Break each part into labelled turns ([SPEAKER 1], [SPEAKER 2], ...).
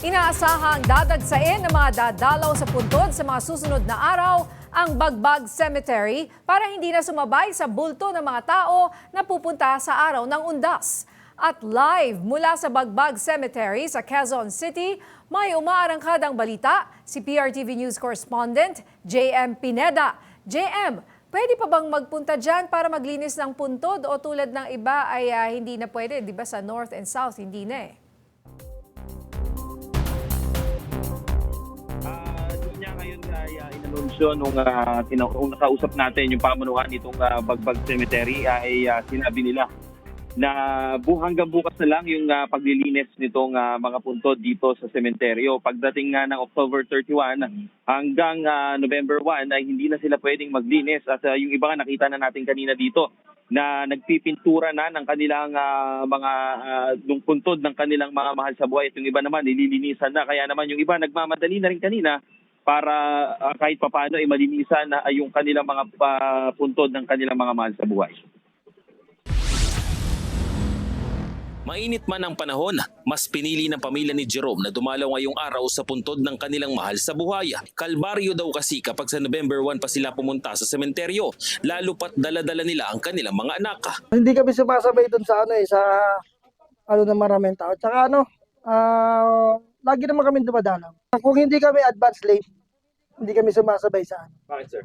[SPEAKER 1] Inaasahang dadagsain ng mga dadalaw sa puntod sa mga susunod na araw ang Bagbag Cemetery para hindi na sumabay sa bulto ng mga tao na pupunta sa araw ng undas. At live mula sa Bagbag Cemetery sa Quezon City, may umaarangkadang balita si PRTV News correspondent JM Pineda. JM, pwede pa bang magpunta dyan para maglinis ng puntod o tulad ng iba ay hindi na pwede, di ba sa North and South, hindi na eh?
[SPEAKER 2] Niya ngayon ay inanunsyo nung nakausap natin yung pamunuan nitong Bagbag Cemetery ay sinabi nila na hanggang bukas na lang yung paglilinis nitong mga puntod dito sa sementeryo. Pagdating ng October 31 hanggang November 1 ay hindi na sila pwedeng maglinis at yung iba nakita na natin kanina dito na nagpipintura na ng kanilang nung puntod ng kanilang mga mahal sa buhay at yung iba naman nililinisan na, kaya naman yung iba nagmamadali na rin kanina para kahit papaano ay malinisan na yung kanilang mga puntod ng kanilang mga mahal sa buhay.
[SPEAKER 3] Mainit man ang panahon, mas pinili ng pamilya ni Jerome na dumalaw ngayong araw sa puntod ng kanilang mahal sa buhay. Kalbaryo daw kasi kapag sa November 1 pa sila pumunta sa sementeryo, lalo pat dala-dala nila ang kanilang mga anak.
[SPEAKER 4] Hindi kami sumasabay doon sa na maraming tao. Tsaka lagi naman kami dumadalaw. Kung hindi kami advance late, hindi kami sumasabay sa
[SPEAKER 2] Bakit, sir?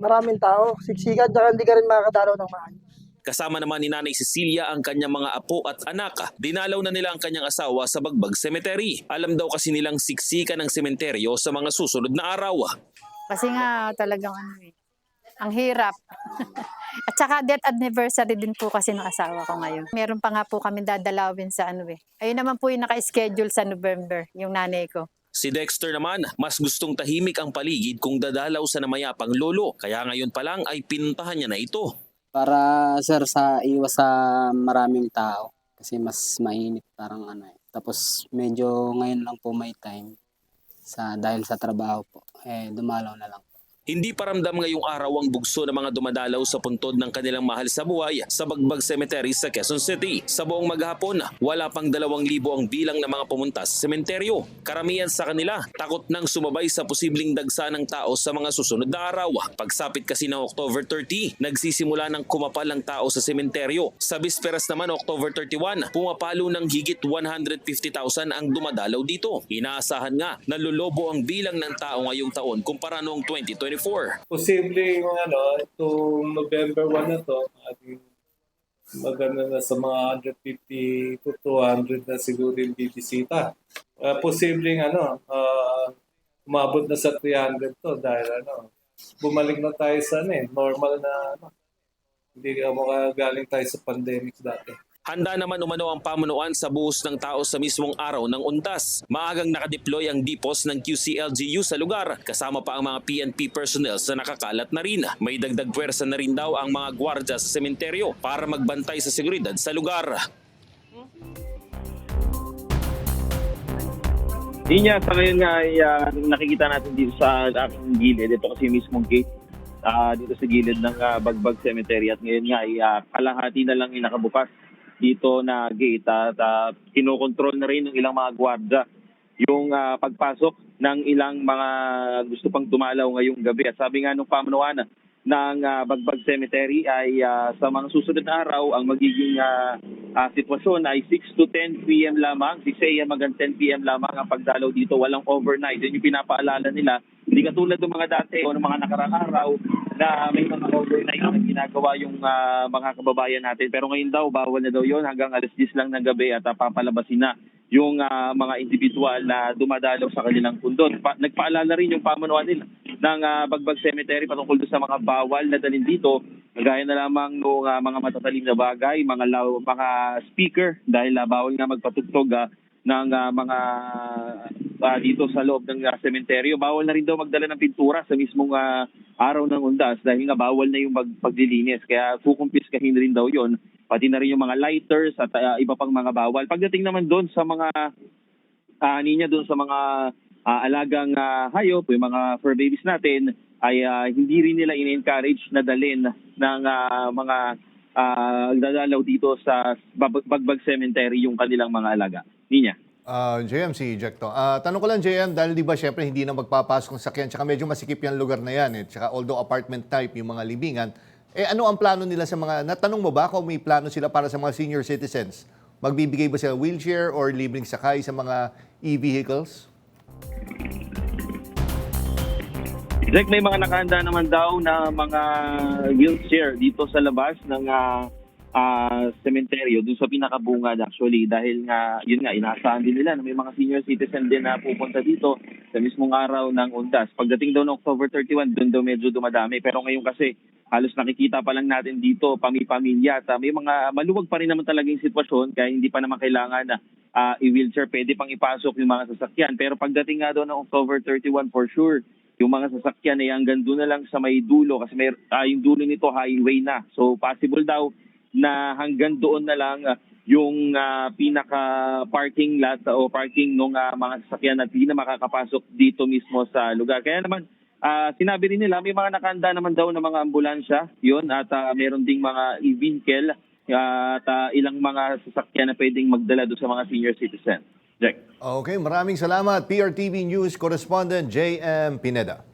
[SPEAKER 4] maraming tao, siksikan, tsaka hindi ka rin makakadalaw ng maayos.
[SPEAKER 3] Kasama naman ni Nanay Cecilia ang kanyang mga apo at anak. Dinalaw na nila ang kanyang asawa sa Bagbag Cemetery. Alam daw kasi nilang siksikan ng sementeryo sa mga susunod na araw.
[SPEAKER 5] Kasi nga talagang ang hirap. At saka death anniversary din po kasi ng asawa ko ngayon. Meron pa nga po kami dadalawin sa Ayun naman po yung naka-schedule sa November, yung nanay ko.
[SPEAKER 3] Si Dexter naman, mas gustong tahimik ang paligid kung dadalaw sa namayapang lolo. Kaya ngayon pa lang ay pinuntahan niya na ito.
[SPEAKER 6] Para sir sa iwas sa maraming tao kasi mas mainit parang Tapos medyo ngayon lang po may time dahil sa trabaho po. Dumalaw na lang.
[SPEAKER 3] Hindi paramdam ngayong araw ang bugso ng mga dumadalaw sa puntod ng kanilang mahal sa buhay sa Bagbag Cemetery sa Quezon City. Sa buong maghapon, wala pang 2,000 ang bilang ng mga pumunta sa sementeryo. Karamihan sa kanila, takot nang sumabay sa posibleng dagsa ng tao sa mga susunod na araw. Pagsapit kasi ng October 30, nagsisimula ng kumapal ang tao sa sementeryo. Sa bisperas naman October 31, pumapalo ng higit 150,000 ang dumadalaw dito. Inaasahan nga na lulubo ang bilang ng tao ngayong taon kumpara noong 2024.
[SPEAKER 7] Posibleng itong November 1 na to, maganda na sa mga 150 to 200 na siguro yung bibisita. Posibleng umabot na sa 300 to dahil bumalik na tayo sa normal na hindi galing tayo sa pandemic dati.
[SPEAKER 3] Handa naman umano ang pamunuan sa buhos ng tao sa mismong araw ng undas. Maagang nakadeploy ang DPOS ng QCLGU sa lugar, kasama pa ang mga PNP personnel na nakakalat na rin. May dagdag pwersa na rin daw ang mga gwardya sa sementeryo para magbantay sa seguridad sa lugar.
[SPEAKER 2] Niya, sa ngayon nga ay nakikita natin dito sa aking gilid. Ito kasi mismong gate dito sa gilid ng Bagbag Cemetery at ngayon nga ay kalahati na lang yung nakabukas dito na gate at kinokontrol na rin ng ilang mga gwardiya yung pagpasok ng ilang mga gusto pang dumalaw ngayong gabi. At sabi nga nung pamunuan ng Bagbag Cemetery ay sa mga susunod na araw ang magiging sitwasyon ay 6 to 10 p.m. lamang, 6 a.m. hanggang 10 p.m. lamang ang pagdalaw dito, walang overnight. Yun yung pinapaalala nila. Hindi katulad ng mga dati o ng mga nakarang araw na may mga overnight na ginagawa yung mga kababayan natin. Pero ngayon daw, bawal na daw yun hanggang alas 10 lang ng gabi at papalabasin na yung mga individual na dumadalaw sa kanilang puntod. Nagpaalala rin yung pamunuan nila ng Bagbag Cemetery patungkol sa mga bawal na dalhin dito. Gaya na lamang ng mga matatalim na bagay, mga speaker dahil bawal nga magpatugtog ng mga dito sa loob ng sementeryo. Bawal na rin daw magdala ng pintura sa mismong araw ng undas dahil nga bawal na yung paglilinis. Kaya kukumpiskahin rin daw yon, pati na rin yung mga lighters at iba pang mga bawal. Pagdating naman doon sa mga doon sa mga alagang hayop, yung mga fur babies natin, ay hindi rin nila in-encourage na dalhin ng mga dadalaw dito sa Bagbag Cemetery yung kanilang mga alaga. Ninya?
[SPEAKER 8] JM, si Jack to. Tanong ko lang, JM, dahil di ba syempre hindi na magpapasok ng sakyan, tsaka medyo masikip yung lugar na yan, tsaka although apartment type yung mga libingan, ano ang plano nila sa mga, natanong mo ba kung may plano sila para sa mga senior citizens? Magbibigay ba sila wheelchair or libreng sakay sa mga e-vehicles?
[SPEAKER 2] Jack, may mga nakahanda naman daw na mga wheelchair dito sa labas ng sementeryo, dun sa pinakabungad actually, dahil nga, yun nga, inaasahan din nila na may mga senior citizen din na pupunta dito sa mismong araw ng Undas. Pagdating daw ng October 31, dun daw medyo dumadami. Pero ngayon kasi, halos nakikita pa lang natin dito, pamilya, at may mga maluwag pa rin naman talaga yung sitwasyon, kaya hindi pa naman kailangan na i-wheelchair, pwede pang ipasok yung mga sasakyan. Pero pagdating nga daw ng October 31, for sure, yung mga sasakyan ay hanggang doon na lang sa may dulo, kasi may, yung dulo nito highway na. So possible daw na hanggang doon na lang yung pinaka-parking lot o parking ng mga sasakyan at hindi na makakapasok dito mismo sa lugar. Kaya naman, sinabi rin nila, may mga nakahanda naman daw na mga ambulansya, yun, at meron ding mga e-vehicle at ilang mga sasakyan na pwedeng magdala doon sa mga senior citizen. Jack.
[SPEAKER 8] Okay, maraming salamat. PRTV News Correspondent JM Pineda.